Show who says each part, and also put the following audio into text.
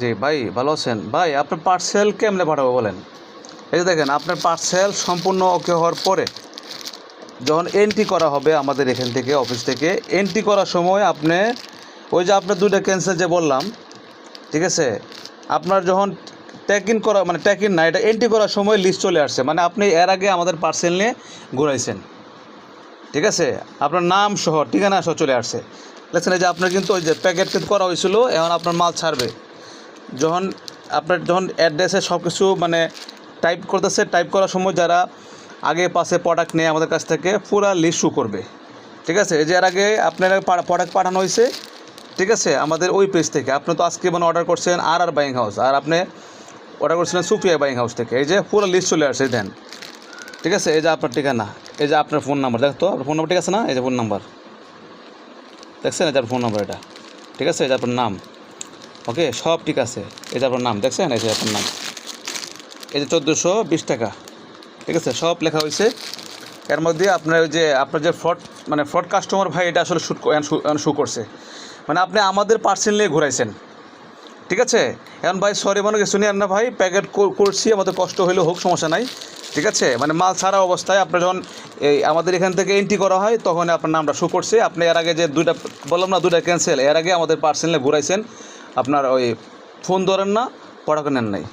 Speaker 1: জি ভাই, ভালো আছেন? ভাই আপনার পার্সেল কেমনে পাঠাবো বলেন? এই যে দেখেন আপনার পার্সেল সম্পূর্ণ ওকে হওয়ার পরে যখন এন্ট্রি করা হবে আমাদের এখান থেকে অফিস থেকে, এন্ট্রি করার সময় আপনি ওই যে আপনার ২টা ক্যান্সেল যে বললাম, ঠিক আছে? আপনার যখন ট্যাগ ইন করা মানে ট্যাগ ইন না, এটা এন্ট্রি করার সময় লিস্ট চলে আসছে। মানে আপনি এর আগে আমাদের পার্সেল নিয়ে ঘুরাইছেন, ঠিক আছে? আপনার নাম সহ ঠিকানা সহ চলে আসছে। দেখছেন এই যে আপনার কিন্তু ওই যে প্যাকেট কিন্তু করা হয়েছিল, এখন আপনার মাল ছাড়বে। যখন অ্যাড্রেসে সব কিছু মানে টাইপ করতেছে, টাইপ করার সময় যারা আগে পাশে প্রোডাক্ট নেয় আমাদের কাছ থেকে পুরা লিস্ট শো করবে, ঠিক আছে? এই যে এর আগে আপনার প্রোডাক্ট পাঠানো হয়েছে, ঠিক আছে, আমাদের ওই পেজ থেকে। আপনি তো আজকে মানে অর্ডার করছেন আর বাইং হাউস, আর আপনি অর্ডার করছিলেন সুফিয়া বাইং হাউস থেকে। এই যে পুরো লিস্ট চলে আসছে দেন, ঠিক আছে? এই যে আপনার ঠিকানা, এই যে আপনার ফোন নাম্বার, দেখো তো আপনার ফোন নাম্বার ঠিক আছে না? এই যে ফোন নাম্বার দেখছেন, এই যে আপনার ফোন নাম্বার এটা, ঠিক আছে? এই যে আপনার নাম, ওকে, সব ঠিক আছে। এই যে আপনার নাম দেখছেন, এই যে আপনার নাম, এই যে ১৪২০ টাকা, ঠিক আছে? সব লেখা হয়েছে। এর মধ্যে আপনার ওই যে আপনার যে ফ্রড কাস্টমার ভাই, এটা আসলে শু করছে। মানে আপনি আমাদের পার্সেল নিয়ে ঘুরাইছেন, ঠিক আছে? এখন ভাই সরি মনে কিছু নিয়ে না ভাই, প্যাকেট করছি, আমাদের কষ্ট হলেও হোক, সমস্যা নাই, ঠিক আছে? মানে মাল ছাড়া অবস্থায় আপনার যখন এই আমাদের এখান থেকে এন্ট্রি করা হয় তখন আপনার নামটা শো করছে। আপনি এর আগে যে দুইটা বললাম না, 2টা ক্যান্সেল, এর আগে আমাদের পার্সেল নিয়ে ঘুরাইছেন, আপনার ওই ফোন ধরেন না, পড়া নেন নাই।